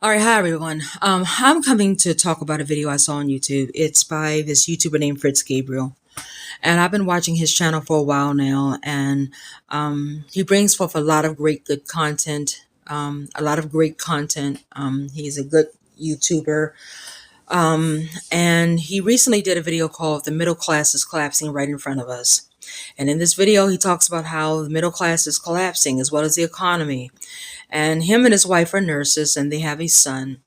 All right, hi everyone. I'm coming to talk about a video I saw on YouTube. It's by this YouTuber named Fritz Gabriel, and I've been watching his channel for a while now. And he brings forth a lot of great, good content. A lot of great content. He's a good YouTuber, and he recently did a video called "The Middle Class is Collapsing Right in Front of Us." And in this video, he talks about how the middle class is collapsing as well as the economy. And him and his wife are nurses, and they have a son.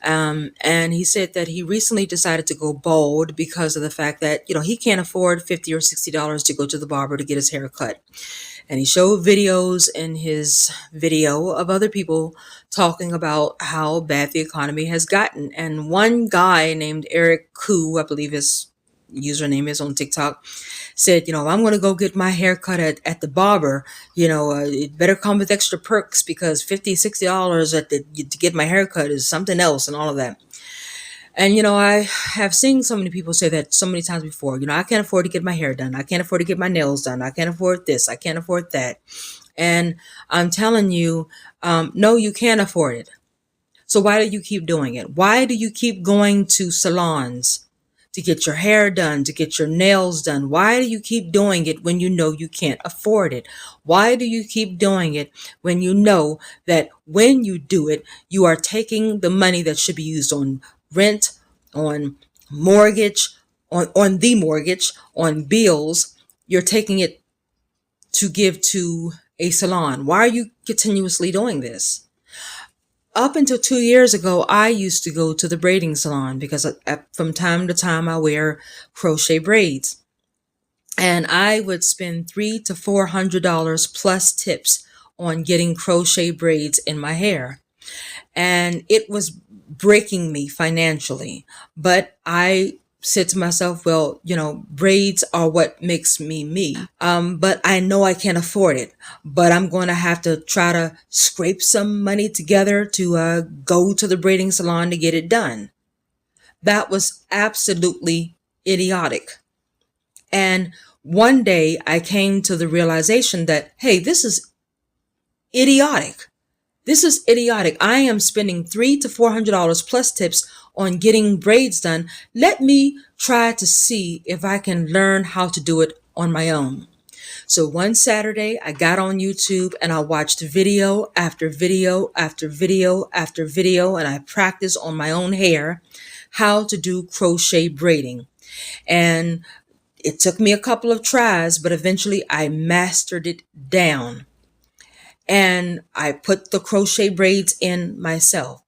And he said that he recently decided to go bald because of the fact that, he can't afford $50 or $60 to go to the barber to get his hair cut. And he showed videos in his video of other people talking about how bad the economy has gotten. And one guy named Eric Koo, I believe his username is on TikTok, said, I'm going to go get my hair cut at the barber, it better come with extra perks because $50, $60 to get my hair cut is something else and all of that. And, I have seen so many people say that so many times before, I can't afford to get my hair done. I can't afford to get my nails done. I can't afford this. I can't afford that. And I'm telling you, no, you can't afford it. So why do you keep doing it? Why do you keep going to salons to get your hair done, to get your nails done? Why do you keep doing it when you know you can't afford it? Why do you keep doing it when you know that when you do it, you are taking the money that should be used on rent, on mortgage, on the mortgage, on bills, you're taking it to give to a salon? Why are you continuously doing this? Up until 2 years ago, I used to go to the braiding salon because from time to time I wear crochet braids. And I would spend $300 to $400 plus tips on getting crochet braids in my hair. And it was breaking me financially. But I said to myself, well, braids are what makes me me. But I know I can't afford it. But I'm going to have to try to scrape some money together to go to the braiding salon to get it done. That was absolutely idiotic. And one day I came to the realization that, hey, this is idiotic. This is idiotic. I am spending $300 to $400 plus tips on getting braids done. Let me try to see if I can learn how to do it on my own. So one Saturday, I got on YouTube and I watched video after video after video after video, and I practiced on my own hair how to do crochet braiding. And it took me a couple of tries, but eventually I mastered it down. And I put the crochet braids in myself.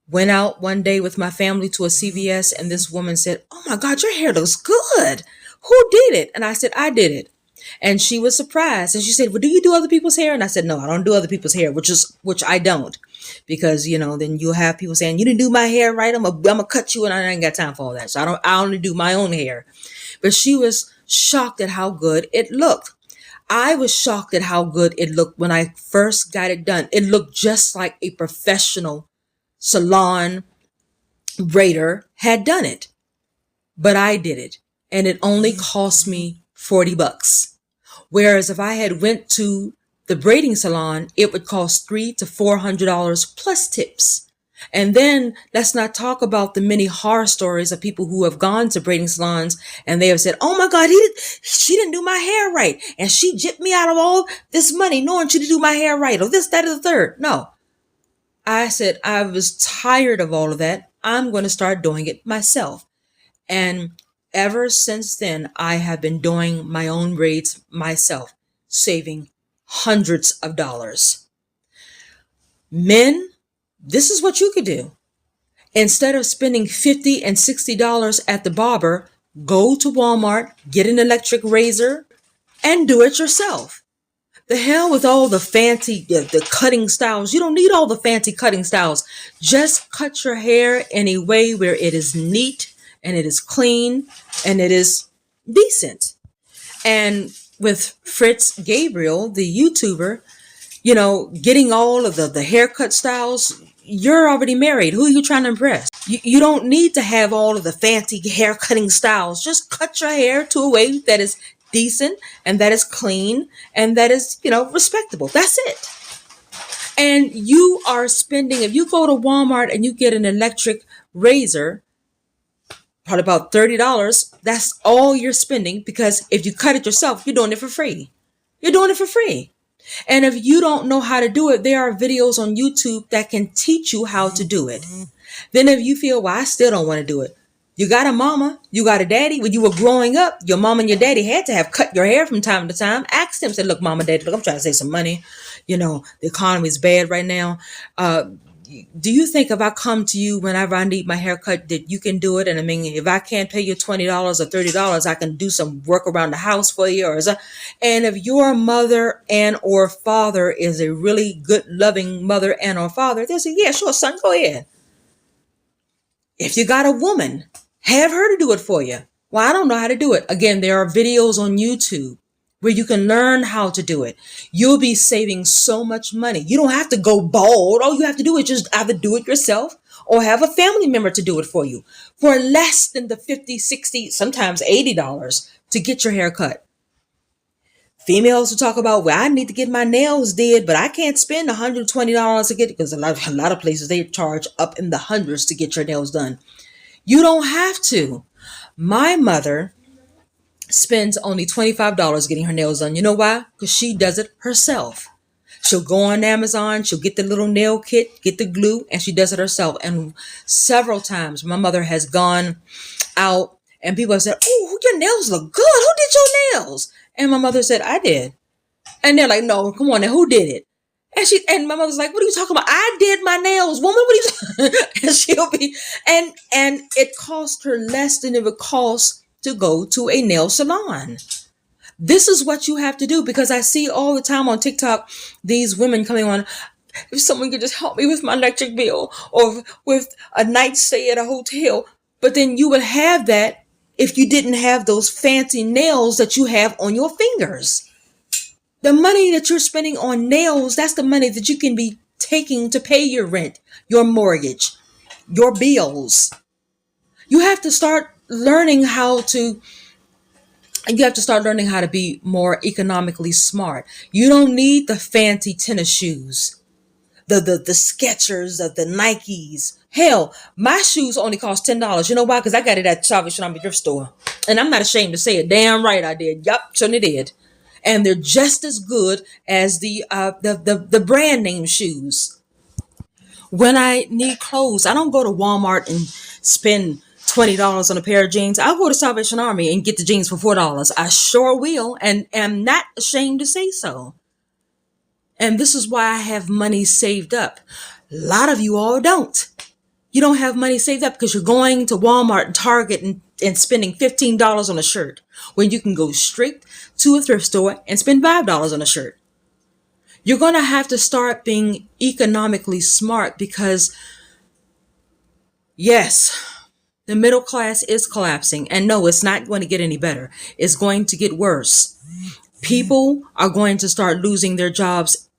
Went out one day with my family to a CVS, and this woman said, "Oh my God, your hair looks good. Who did it?" And I said, "I did it." And she was surprised. And she said, "Well, do you do other people's hair?" And I said, "No, I don't do other people's hair," which I don't. Because, then you'll have people saying, "You didn't do my hair right. I'm gonna cut you," and I ain't got time for all that. So I only do my own hair. But she was shocked at how good it looked. I was shocked at how good it looked when I first got it done. It looked just like a professional salon braider had done it. But I did it, and it only cost me $40. Whereas if I had went to the braiding salon, it would cost $300 to $400 plus tips. And then let's not talk about the many horror stories of people who have gone to braiding salons and they have said, "Oh my God, she didn't do my hair right. And she gypped me out of all this money knowing she didn't do my hair right," or this, that, or the third. No. I said, I was tired of all of that. I'm going to start doing it myself. And ever since then, I have been doing my own braids myself, saving hundreds of dollars. Men, this is what you could do. Instead of spending $50 and $60 at the barber, go to Walmart, get an electric razor, and do it yourself. The hell with all the fancy, the cutting styles. You don't need all the fancy cutting styles. Just cut your hair in a way where it is neat and it is clean and it is decent. And with Fritz Gabriel, the YouTuber, getting all of the haircut styles, you're already married. Who are you trying to impress? You don't need to have all of the fancy hair cutting styles. Just cut your hair to a way that is decent and that is clean and that is, respectable. That's it. And you are spending, if you go to Walmart and you get an electric razor, probably about $30, that's all you're spending, because if you cut it yourself, you're doing it for free. You're doing it for free. And if you don't know how to do it, there are videos on YouTube that can teach you how to do it. Then if you feel, well, I still don't want to do it, you got a mama, you got a daddy. When you were growing up, your mom and your daddy had to have cut your hair from time to time. Ask them, say, look, mama, daddy, look, I'm trying to save some money. The economy is bad right now. Do you think if I come to you whenever I need my haircut that you can do it? And I mean, if I can't pay you $20 or $30, I can do some work around the house for you. And if your mother and or father is a really good, loving mother and or father, they'll say, yeah, sure, son, go ahead. If you got a woman, have her to do it for you. Well, I don't know how to do it. Again, there are videos on YouTube where you can learn how to do it. You'll be saving so much money. You don't have to go bald. All you have to do is just either do it yourself or have a family member to do it for you for less than the $50, $60, sometimes $80 to get your hair cut. Females who talk about, well, I need to get my nails did, but I can't spend $120 to get it, because a lot of places they charge up in the hundreds to get your nails done. You don't have to. My mother spends only $25 getting her nails done. You know why? Because she does it herself. She'll go on Amazon, she'll get the little nail kit, get the glue, and she does it herself. And several times my mother has gone out and people have said, oh, your nails look good. Who did your nails? And my mother said, I did. And they're like, no, come on now, who did it? And my mother's like, what are you talking about? I did my nails, woman. What are you and she'll be, and it cost her less than it would cost to go to a nail salon. This is what you have to do, because I see all the time on TikTok, these women coming on, if someone could just help me with my electric bill or with a night stay at a hotel. But then you would have that if you didn't have those fancy nails that you have on your fingers. The money that you're spending on nails, that's the money that you can be taking to pay your rent, your mortgage, your bills. You have to start learning how to be more economically smart. You don't need the fancy tennis shoes, the Skechers, the Nikes. Hell, my shoes only cost $10. You know why? Because I got it at Salvation Army thrift store. And I'm not ashamed to say it. Damn right I did. Yup, certainly did. And they're just as good as the brand name shoes. When I need clothes, I don't go to Walmart and spend $20 on a pair of jeans. I'll go to Salvation Army and get the jeans for $4. I sure will, and am not ashamed to say so. And this is why I have money saved up. A lot of you all don't. You don't have money saved up because you're going to Walmart and Target and spending $15 on a shirt, when you can go straight to a thrift store and spend $5 on a shirt. You're going to have to start being economically smart, because yes, the middle class is collapsing, and no, it's not going to get any better. It's going to get worse. People are going to start losing their jobs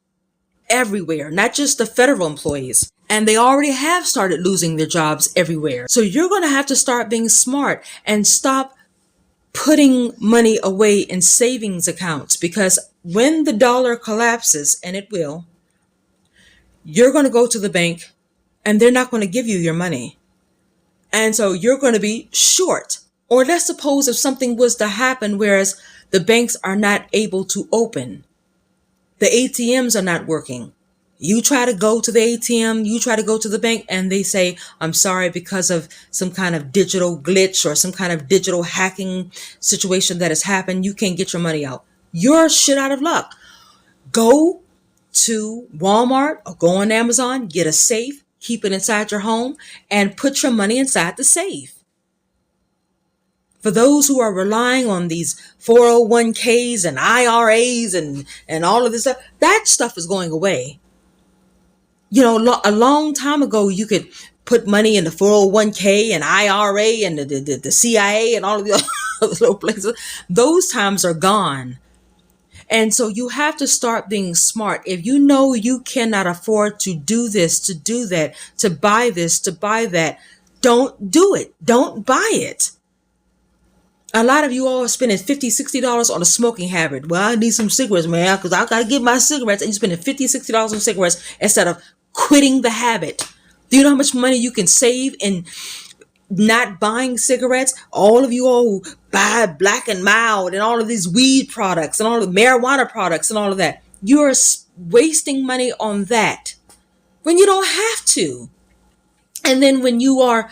everywhere, not just the federal employees. And they already have started losing their jobs everywhere. So you're going to have to start being smart and stop putting money away in savings accounts, because when the dollar collapses, and it will, you're going to go to the bank and they're not going to give you your money. And so you're going to be short. Or let's suppose if something was to happen, whereas the banks are not able to open, the ATMs are not working. You try to go to the ATM, you try to go to the bank, and they say, I'm sorry, because of some kind of digital glitch or some kind of digital hacking situation that has happened, you can't get your money out. You're shit out of luck. Go to Walmart or go on Amazon, get a safe, keep it inside your home, and put your money inside the safe. For those who are relying on these 401ks and IRAs and all of this stuff, that stuff is going away. You know, a long time ago, you could put money in the 401k and IRA and the CIA and all of the other little places. Those times are gone. And so you have to start being smart. If you know you cannot afford to do this, to do that, to buy this, to buy that, don't do it. Don't buy it. A lot of you all are spending $50, $60 on a smoking habit. Well, I need some cigarettes, man, because I got to get my cigarettes. And you're spending $50, $60 on cigarettes instead of quitting the habit. Do you know how much money you can save in not buying cigarettes? All of you all who buy Black and Mild and all of these weed products and all the marijuana products and all of that, you're wasting money on that when you don't have to. And then when you are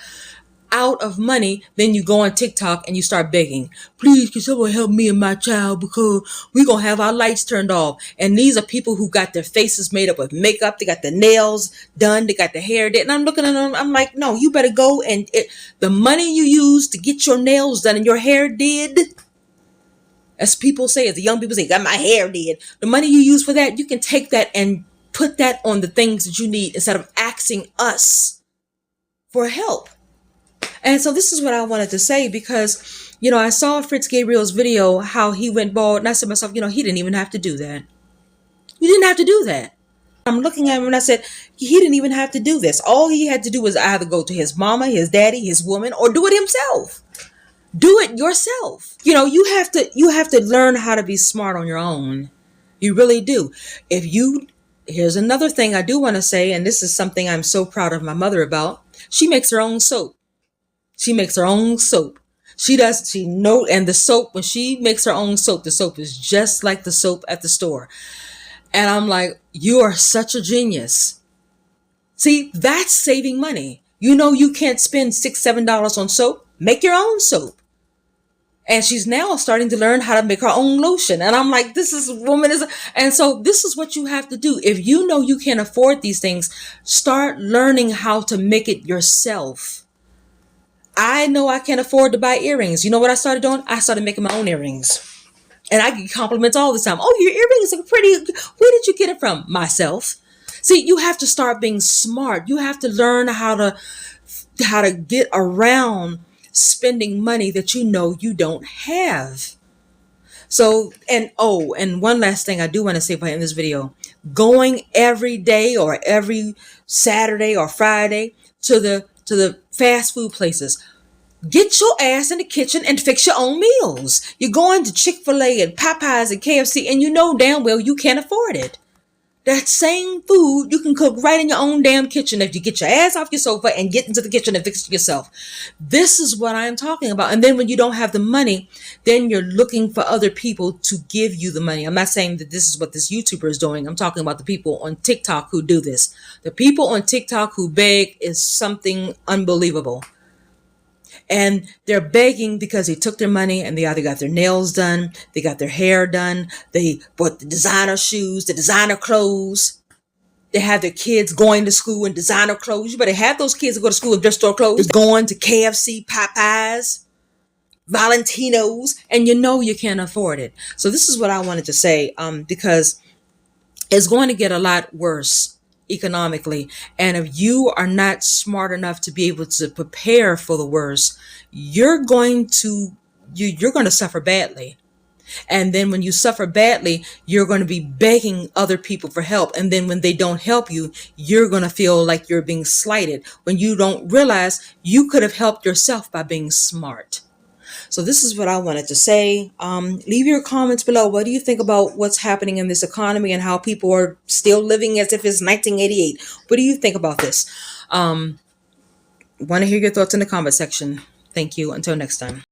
out of money, then you go on TikTok and you start begging, please, can someone help me and my child because we're going to have our lights turned off. And these are people who got their faces made up with makeup. They got their nails done. They got their hair done. And I'm looking at them. I'm like, no, you better go and the money you use to get your nails done and your hair did, as people say, as the young people say, got my hair did. The money you use for that, you can take that and put that on the things that you need instead of asking us for help. And so this is what I wanted to say because, I saw Fritz Gabriel's video, how he went bald. And I said to myself, he didn't even have to do that. You didn't have to do that. I'm looking at him and I said, he didn't even have to do this. All he had to do was either go to his mama, his daddy, his woman, or do it himself. Do it yourself. You have to learn how to be smart on your own. You really do. Here's another thing I do want to say, and this is something I'm so proud of my mother about. She makes her own soap. She makes her own soap. And the soap, when she makes her own soap, the soap is just like the soap at the store. And I'm like, you are such a genius. See, that's saving money. You can't spend $6, $7 on soap. Make your own soap. And she's now starting to learn how to make her own lotion. And I'm like, and so this is what you have to do. If you know you can't afford these things, start learning how to make it yourself. I know I can't afford to buy earrings. You know what I started doing? I started making my own earrings. And I get compliments all the time. Oh, your earrings are pretty. Where did you get it from? Myself. See, you have to start being smart. You have to learn how to get around spending money that you don't have. So, and one last thing I do want to say in this video, going every day or every Saturday or Friday to the fast food places. Get your ass in the kitchen and fix your own meals. You're going to Chick-fil-A and Popeyes and KFC and you know damn well you can't afford it. That same food you can cook right in your own damn kitchen if you get your ass off your sofa and get into the kitchen and fix it yourself. This is what I'm talking about. And then when you don't have the money, then you're looking for other people to give you the money. I'm not saying that this is what this YouTuber is doing. I'm talking about the people on TikTok who do this. The people on TikTok who beg is something unbelievable. And they're begging because they took their money and they either got their nails done, they got their hair done, they bought the designer shoes, the designer clothes. They have their kids going to school in designer clothes. You better have those kids go to school in dress store clothes. They're going to KFC, Popeyes, Valentino's, and you can't afford it. So this is what I wanted to say, because it's going to get a lot worse economically. And if you are not smart enough to be able to prepare for the worst, you're going to suffer badly. And then when you suffer badly, you're going to be begging other people for help. And then when they don't help you, you're going to feel like you're being slighted when you don't realize you could have helped yourself by being smart. So this is what I wanted to say. Leave your comments below. What do you think about what's happening in this economy and how people are still living as if it's 1988? What do you think about this? Want to hear your thoughts in the comment section. Thank you. Until next time.